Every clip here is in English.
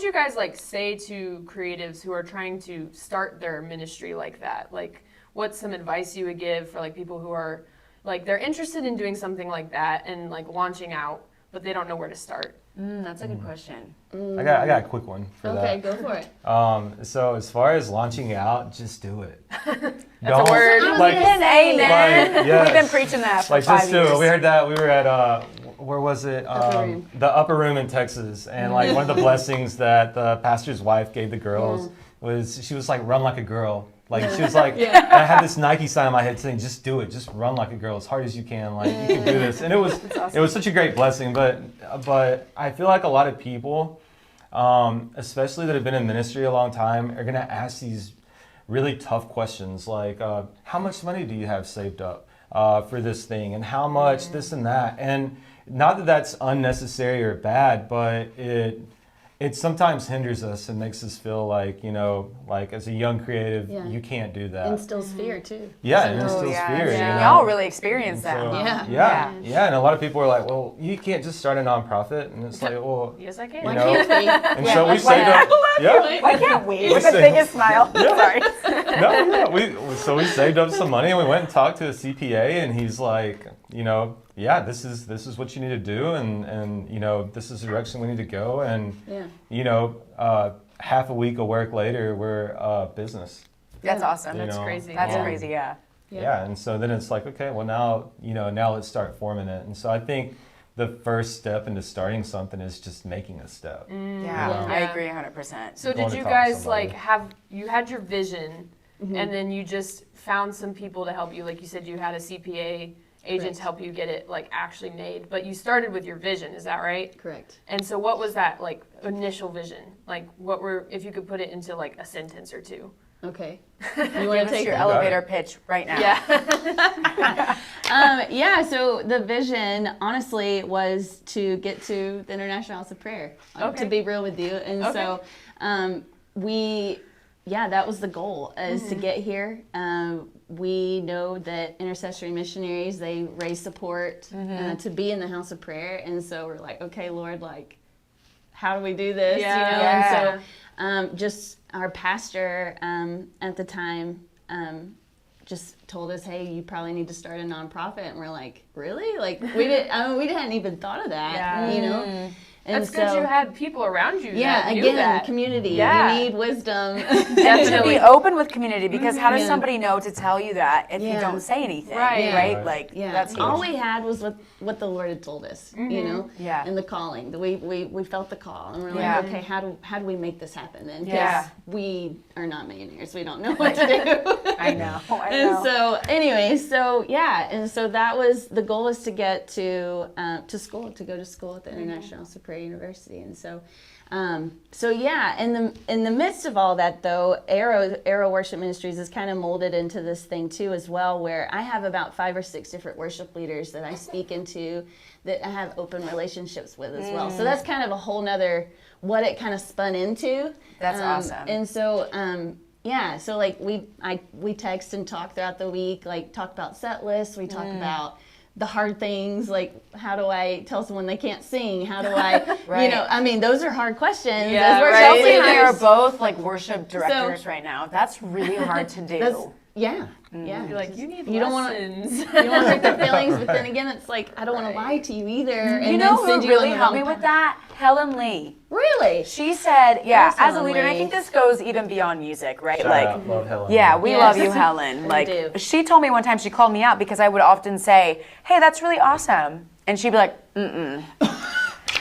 would you guys like say to creatives who are trying to start their ministry like that? Like, what's some advice you would give for like people who are like they're interested in doing something like that and like launching out, but they don't know where to start? That's a good question. I got a quick one for that. Okay, go for it. So as far as launching out, just do it. That's a word. Amen. yes. We've been preaching that for like 5 just do years. it. We heard that. We were at where was it? Upper Room. The Upper Room in Texas, and like one of the blessings that the pastor's wife gave the girls was she was like, run like a girl. Like she was like, I had this Nike sign in my head saying, just do it, just run like a girl as hard as you can. Like you can do this, and it was awesome. it was such a great blessing. But I feel like a lot of people, especially that have been in ministry a long time, are gonna ask these really tough questions like, how much money do you have saved up for this thing, and how much this and that, and not that that's unnecessary or bad, but it sometimes hinders us and makes us feel like, you know, like as a young creative, you can't do that. Instills fear too. Yeah, it instills fear. Yeah. You We know? all really experience that. So, Yeah. yeah, and a lot of people are like, well, you can't just start a nonprofit, and it's like, well, Yes, I can. you Why know, can't we? and so we saved up. Yeah. Why can't we? We With the say- biggest smile. Sorry. No, we saved up some money and we went and talked to a CPA, and he's like, you know, yeah, this is what you need to do, and you know, this is the direction we need to go, and you know, half a week of work later, we're business. That's awesome. You That's know? crazy. That's Yeah. crazy, yeah. Yeah, and so then it's like, okay, well now let's start forming it, and so I think the first step into starting something is just making a step. Yeah, I Yeah. agree 100%. So Going did to you talk to guys somebody. like you had your vision and then you just found some people to help you? Like you said, you had a CPA agent to help you get it like actually made, but you started with your vision, is that right? Correct. And so what was that like initial vision? Like if you could put it into like a sentence or two? Okay. You want to take your that? elevator pitch right now. Yeah. So the vision, honestly, was to get to the International House of Prayer, to be real with you. And so that was the goal, is to get here. We know that intercessory missionaries, they raise support to be in the House of Prayer. And so we're like, okay, Lord, like, how do we do this? Yeah. You know? Yeah. And so just our pastor at the time just told us, hey, you probably need to start a nonprofit. And we're like, really? Like, we hadn't even thought of that, you know? And That's good you had people around you that knew again, that. community. Yeah. You need wisdom. To be open with community, because how does somebody know to tell you that if you Yeah. don't say anything, Right. right? Right. Like, Yeah, that's all huge. we had was what the Lord had told us, you know, Yeah. and the calling. We felt the call, and we're like, Yeah. okay, how do we make this happen then? 'Cause Yeah. we are not millionaires, we don't know what to do. I know. And so, anyway, and so that was the goal, is to get to school, to go to school at the International House of Prayer University, and so. In the midst of all that, though, Arrow Worship Ministries is kind of molded into this thing too, as well, where I have about 5 or 6 different worship leaders that I speak into, that I have open relationships with as well. So that's kind of a whole nother what it kind of spun into. That's awesome. And so. So like we text and talk throughout the week, like talk about set lists, we talk about the hard things, like how do I tell someone they can't sing? How do I, Right. you know, I mean, those are hard questions. Yeah, as worship right. Chelsea and I are leaders. both like worship directors right now. That's really hard to do. Yeah. You're like, you need You don't wanna- lessons. You don't want to hurt their feelings, but then again, it's like, I don't want to lie to you either. And You then know who send you really on the helped wrong me with path. that? Helen Lee. Really? She said, Yes, as a Helen leader, and I Lee. think this goes even beyond music, right? Shout Like, out, love Helen. yeah, we Yes. love you, Helen. We Like, do. she told me one time, she called me out because I would often say, hey, that's really awesome. And she'd be like,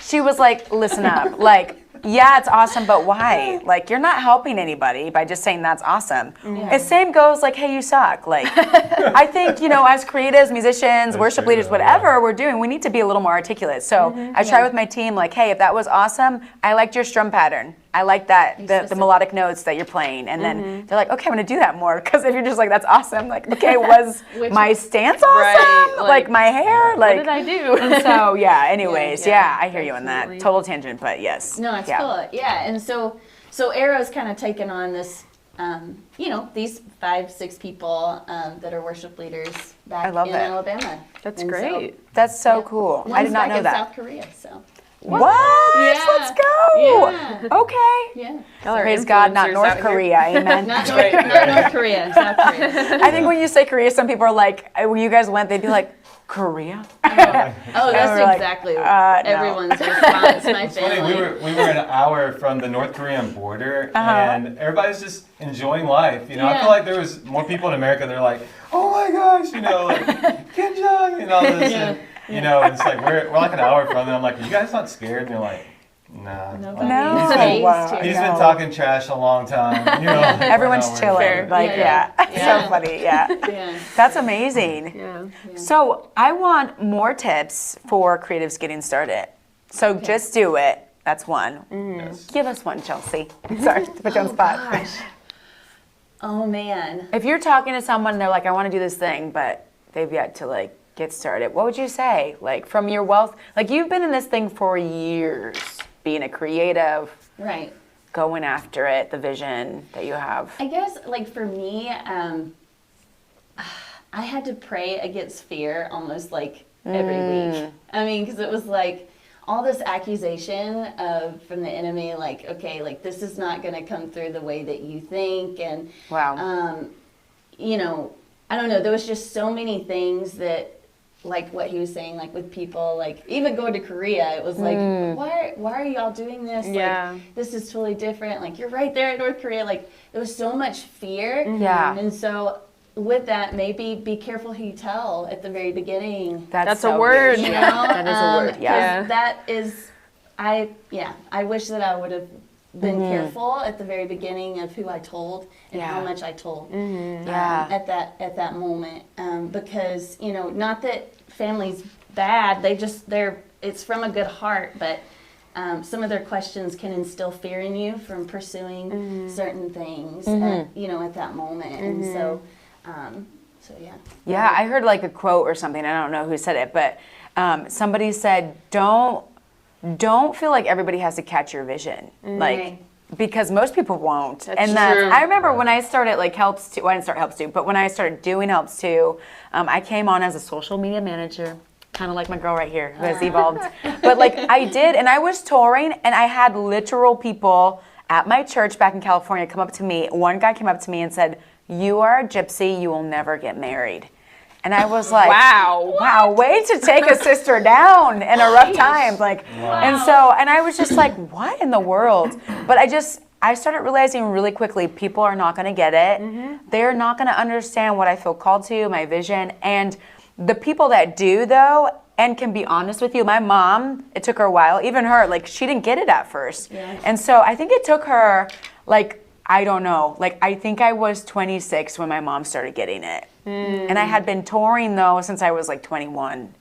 she was like, listen up. Like, yeah, it's awesome, but why? Like, you're not helping anybody by just saying that's awesome. The same goes like, hey, you suck. Like, I think, you know, as creatives, musicians, worship true, leaders, though, whatever we're doing, we need to be a little more articulate. So I try with my team, like, hey, if that was awesome, I liked your strum pattern. I like that, the melodic notes that you're playing. And then they're like, okay, I'm going to do that more. Because if you're just like, that's awesome, like, okay, was my stance awesome? Right, Like, my hair? Like, What did I do? and so, yeah, anyways, Yeah, I hear you on that. absolutely. Total tangent, but yes. No, it's cool. Yeah, and so Arrow's kind of taken on this, you know, these 5, 6 people that are worship leaders back I love in that. Alabama. That's And great. That's so cool. I One's did not back know in that. South Korea, so. What? Yeah. Let's go. Yeah. Okay. Yeah. Y'all are Praise God, not influencers North out here. Korea. Amen. Not North Korea, South Korea. I think when you say Korea, some people are like, when you guys went, they'd be like, Korea? Oh, that's we're like, exactly no. everyone's response. My It's funny, family. we were an hour from the North Korean border, and everybody's just enjoying life. You know, I Yeah. feel like there was more people in America that are like, oh my gosh, you know, like Kim Jong and all this, Yeah. and you know, it's like we're like an hour from them. I'm like, are you guys not scared? And they're like, nah. Nobody No. is phased Wow. here. He's No. been talking trash a long time. You know, Everyone's we're not chilling. worried about it. Like, Yeah. yeah. So funny, yeah. Yeah. That's amazing. Yeah. So I want more tips for creatives getting started. So just do it. That's one. Yes. Give us one, Chelsea. Sorry to put you on the spot. Gosh. Oh man. If you're talking to someone and they're like, I want to do this thing, but they've yet to like get started, what would you say? Like from your wealth, like you've been in this thing for years, being a creative, Right. going after it, the vision that you have. I guess, like for me, I had to pray against fear almost like every week. I mean, because it was like all this accusation from the enemy, like, okay, like this is not going to come through the way that you think, and Wow. you know, I don't know. There was just so many things that, like what he was saying, like with people, like even going to Korea, it was like, why are y'all doing this? Yeah. Like, this is totally different. Like, you're right there at North Korea. Like, there was so much fear. Yeah. And so with that, maybe be careful who you tell at the very beginning. That's so a word. huge. You know? That is a word, 'cause yeah. That is, I wish that I would have been careful at the very beginning of who I told and Yeah. how much I told Yeah. at that moment, because you know, not that family's bad, it's from a good heart, but some of their questions can instill fear in you from pursuing certain things at that moment. And so yeah. Yeah, I heard like a quote or something. I don't know who said it, but somebody said, "Don't feel like everybody has to catch your vision, like Right. because most people won't." That's and that's true. I remember when I started like Helps Too. Well, I didn't start Helps Too, but when I started doing Helps Too, I came on as a social media manager. Kind of like my girl right here who has evolved. But like I did, and I was touring, and I had literal people at my church back in California come up to me. One guy came up to me and said, "You are a gypsy, you will never get married." And I was like, wow, way to take a sister down in a rough time. Like, and I was just like, what in the world? But I started realizing really quickly, people are not going to get it. They're not going to understand what I feel called to, my vision. And the people that do, though, and can be honest with you, my mom, it took her a while, even her, like, she didn't get it at first. Yeah. And so I think it took her, like, I don't know, like, I think I was 26 when my mom started getting it. And I had been touring, though, since I was, like, 21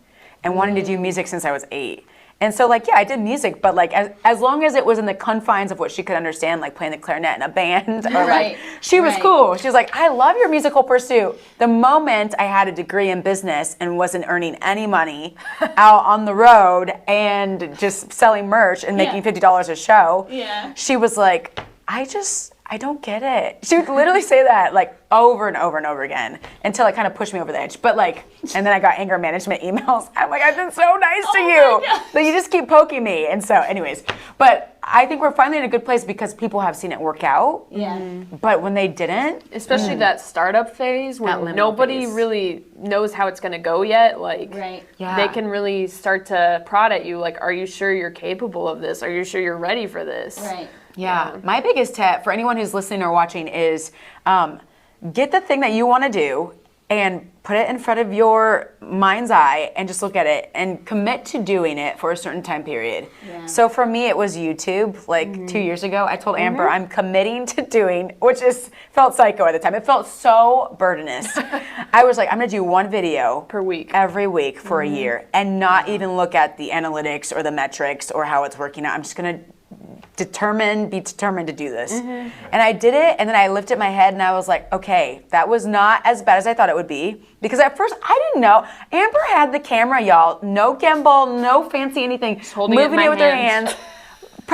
and wanting to do music since I was 8. And so, like, yeah, I did music, but, like, as long as it was in the confines of what she could understand, like playing the clarinet in a band, or, Right, like, she was right. cool. She was like, I love your musical pursuit. The moment I had a degree in business and wasn't earning any money out on the road and just selling merch and making Yeah. $50 a show, Yeah. she was like, I don't get it. She would literally say that like over and over and over again until it kind of pushed me over the edge. But like, and then I got anger management emails. I'm like, I've been so nice to you, but you just keep poking me. And so anyways, but I think we're finally in a good place because people have seen it work out. Yeah. But when they didn't, Especially that startup phase where That liminal nobody phase. really knows how it's going to go yet. Like, Right. Yeah. they can really start to prod at you. Like, are you sure you're capable of this? Are you sure you're ready for this? Right. yeah, my biggest tip for anyone who's listening or watching is get the thing that you want to do and put it in front of your mind's eye and just look at it and commit to doing it for a certain time period. Yeah. So for me, it was YouTube. Like 2 years ago, I told Amber I'm committing to doing, which felt psycho at the time. It felt so burdenous. I was like, I'm gonna do one video Per week. every week for a year and not even look at the analytics or the metrics or how it's working out. I'm just gonna be determined to do this. And I did it, and then I lifted my head and I was like, okay, that was not as bad as I thought it would be. Because at first I didn't know. Amber had the camera, y'all. No gimbal, no fancy anything. holding it in moving my it with her hands. hands.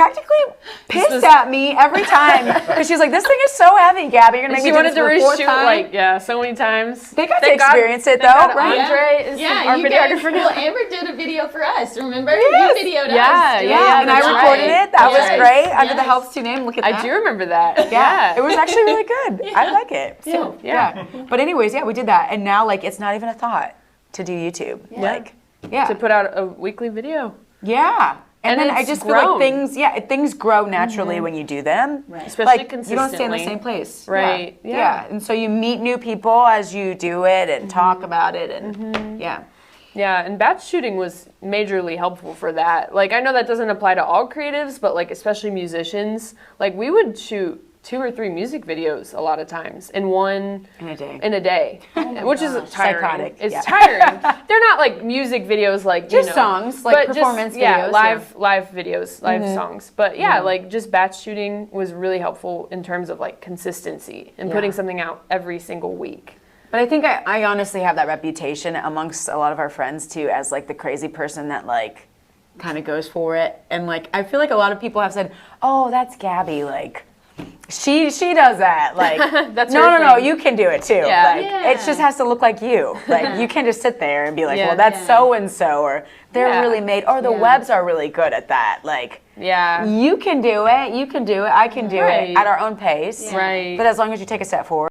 practically pissed at me every time because she's like, "This thing is so heavy, Gabby. You're gonna make me She do wanted this to for the fourth reshoot time." so many times. They got to Thank God- experience it thank though, God right? Andre is Yeah, our you guys, videographer. well, Amber did a video for us, remember? Yes. You videoed Yeah, us. yeah, and I that's recorded right. it. That was Yes. great. Under the Yes. Helps to name. Look at that. I do remember that. Yeah, it was actually really good. I like it. Yeah. Yeah. But anyways, yeah, we did that, and now like it's not even a thought to do YouTube. Like, yeah, To put out a weekly video. yeah. And then I it's just feel like grown. things grow naturally when you do them. Right. Especially Like you don't stay in the consistently. same place. Right, Yeah. yeah. And so you meet new people as you do it and talk about it and yeah. Yeah, and batch shooting was majorly helpful for that. Like, I know that doesn't apply to all creatives, but like especially musicians, like we would shoot 2 or 3 music videos a lot of times in In a day. a day, which is tiring. Psychotic, It's yeah. tiring. They're not like music videos, like Just you know, songs, like but performance just, videos, live videos, live songs. But yeah, like just batch shooting was really helpful in terms of like consistency and putting something out every single week. But I think I honestly have that reputation amongst a lot of our friends too as like the crazy person that like kind of goes for it. And like I feel like a lot of people have said, "Oh, that's Gabby, like she does that." Like That's no, her no, thing. you can do it too. Yeah. Like Yeah. it just has to look like you. Like you can't just sit there and be like, Yeah. "Well, that's Yeah. so and so," or "They're Yeah. really made," or "The Yeah. webs are really good at that." Like Yeah. you can do it. You can do it. I can do Right. it at our own pace. Right. But as long as you take a step forward.